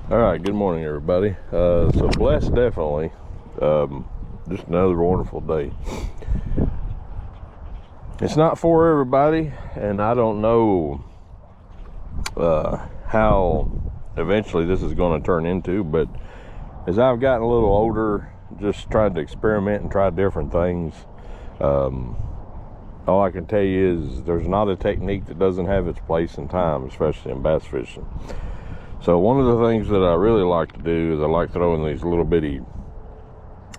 All right, good morning, everybody. So blessed, definitely. Just another wonderful day. It's not for everybody, and I don't know how eventually this is going to turn into, but as I've gotten a little older, just tried to experiment and try different things. All I can tell you is there's not a technique that doesn't have its place and time, especially in bass fishing. So one of the things that I really like to do is I like throwing these little bitty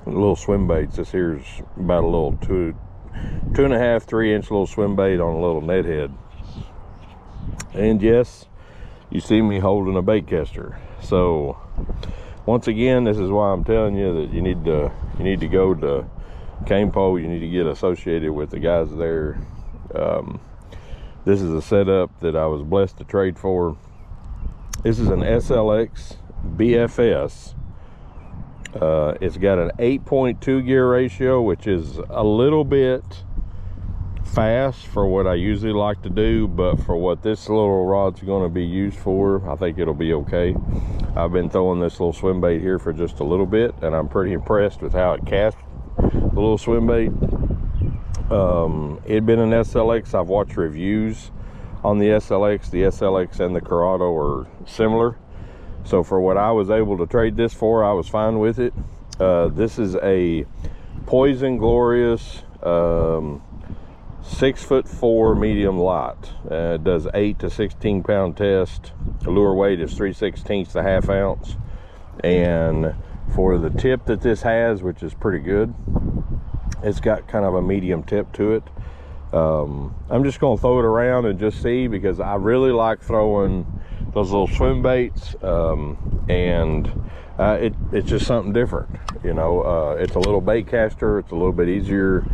little swim baits. This here's about a little 2.5, 3 inch little swim bait on a little net head. And yes, you see me holding a bait caster. So once again, this is why I'm telling you that you need to go to Cane Pole. You need to get associated with the guys there. This is a setup that I was blessed to trade for. This is an Slx Bfs. It's got an 8.2 gear ratio, which is a little bit fast for what I usually like to do, but for what this little rod's going to be used for, I think it'll be okay. I've been throwing this little swim bait here for just a little bit, and I'm pretty impressed with how it casts the little swim bait. It'd been an SLX. I've watched reviews on the SLX and the Corrado are similar. So for what I was able to trade this for, I was fine with it. This is a Poison Glorious 6'4" medium light. It does 8 to 16 pound test. The lure weight is 3/16 to ½ ounce. And for the tip that this has, which is pretty good, it's got kind of a medium tip to it. I'm just going to throw it around and just see, because I really like throwing those little swim baits, and it's just something different, you know. It's a little bait caster. It's a little bit easier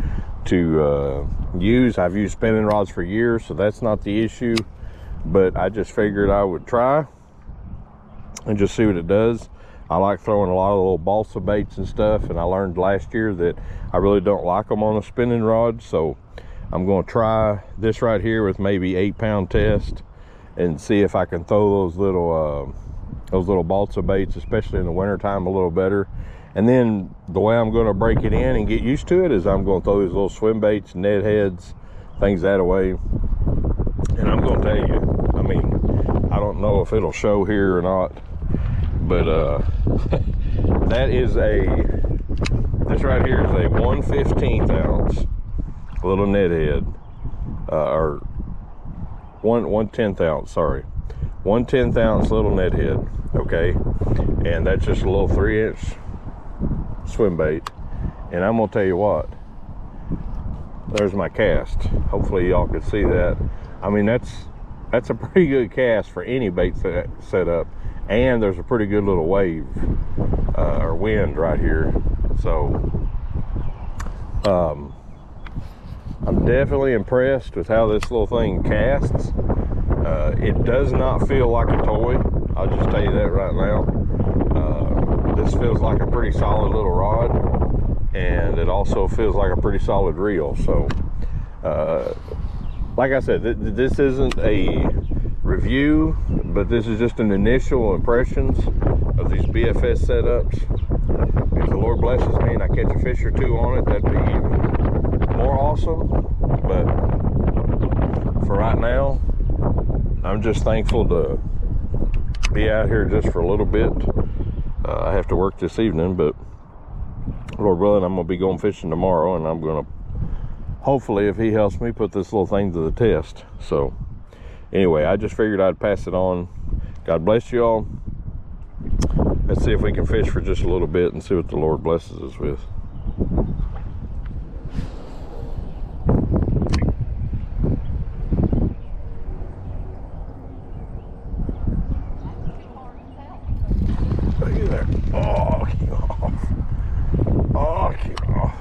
to use. I've used spinning rods for years, so that's not the issue, but I just figured I would try and just see what it does. I like throwing a lot of little balsa baits and stuff, and I learned last year that I really don't like them on a spinning rod, so I'm going to try this right here with maybe 8 pound test and see if I can throw those little balsa baits, especially in the wintertime, a little better. And then the way I'm going to break it in and get used to it is I'm going to throw these little swim baits, net heads, things that way. And I'm going to tell you, I mean, I don't know if it'll show here or not, but that is this right here is a 1/15 ounce little net head, or 1/10 ounce, sorry, 1/10 ounce little net head. Okay, and that's just a little 3 inch swim bait. And I'm gonna tell you what, there's my cast. Hopefully y'all can see that. I mean, that's a pretty good cast for any bait setup, and there's a pretty good little wave or wind right here. So I'm definitely impressed with how this little thing casts. It does not feel like a toy. I'll just tell you that right now. This feels like a pretty solid little rod, and it also feels like a pretty solid reel. So like I said, this isn't a review, but this is just an initial impressions of these BFS setups. If the Lord blesses me and I catch a fish or two on it, that'd be even more awesome. But for right now, I'm just thankful to be out here just for a little bit. I have to work this evening, but Lord willing, I'm going to be going fishing tomorrow, and I'm going to, hopefully, if he helps me, put this little thing to the test. So anyway, I just figured I'd pass it on. God bless you all. Let's see if we can fish for just a little bit and see what the Lord blesses us with. Look at that. Oh, keep off. Oh, keep off.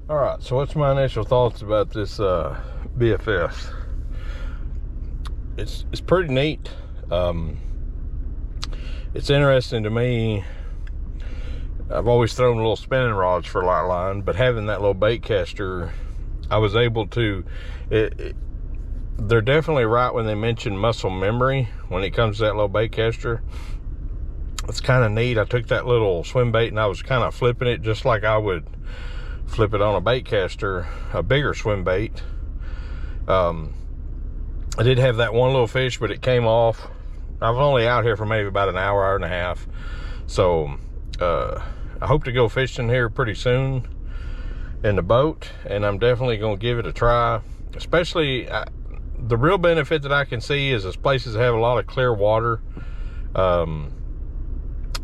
All right, so what's my initial thoughts about this BFS? It's pretty neat. It's interesting to me. I've always thrown little spinning rods for light line, but having that little bait caster, I was able to, they're definitely right when they mention muscle memory when it comes to that little bait caster. It's kind of neat. I took that little swim bait and I was kind of flipping it just like I would flip it on a bait caster, a bigger swim bait. I did have that one little fish, but it came off. I was only out here for maybe about an hour, hour and a half. So I hope to go fishing here pretty soon in the boat, and I'm definitely going to give it a try. Especially the real benefit that I can see is those places that have a lot of clear water.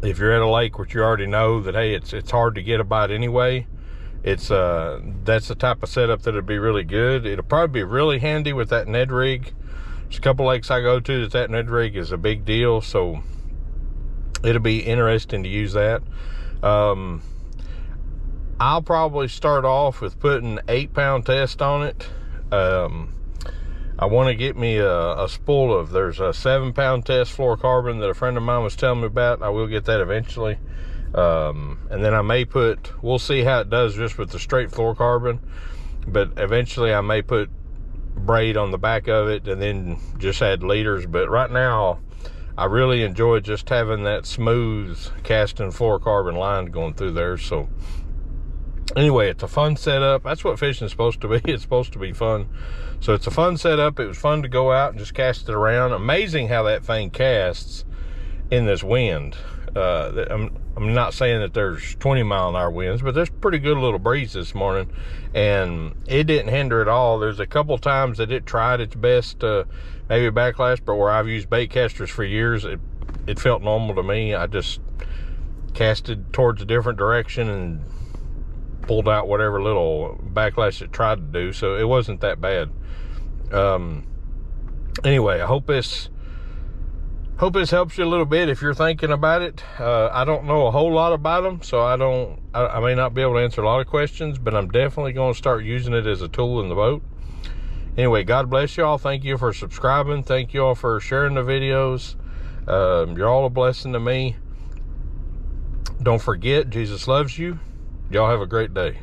If you're at a lake, which you already know that, hey, it's hard to get a bite anyway, that's the type of setup that'd be really good. It'll probably be really handy with that Ned rig. There's a couple lakes I go to that Ned rig is a big deal, so it'll be interesting to use that. I'll probably start off with putting 8-pound test on it. I want to get me a spool of, there's a 7-pound test fluorocarbon that a friend of mine was telling me about. I will get that eventually. And then I may put, we'll see how it does just with the straight fluorocarbon, but eventually I may put braid on the back of it and then just add leaders. But right now I really enjoy just having that smooth casting fluorocarbon line going through there. So anyway, it's a fun setup. That's what fishing is supposed to be. It's supposed to be fun. So it's a fun setup. It was fun to go out and just cast it around. Amazing how that thing casts in this wind. I'm not saying that there's 20-mile-an-hour winds, but there's pretty good little breeze this morning, and it didn't hinder at all. There's a couple times that it tried its best to maybe backlash, but where I've used bait casters for years, it felt normal to me. I just casted towards a different direction and pulled out whatever little backlash it tried to do, so it wasn't that bad. Anyway, I hope this helps you a little bit if you're thinking about it. I don't know a whole lot about them, so I may not be able to answer a lot of questions, but I'm definitely going to start using it as a tool in the boat. Anyway, God bless y'all. Thank you for subscribing. Thank you all for sharing the videos. You're all a blessing to me. Don't forget, Jesus loves you. Y'all have a great day.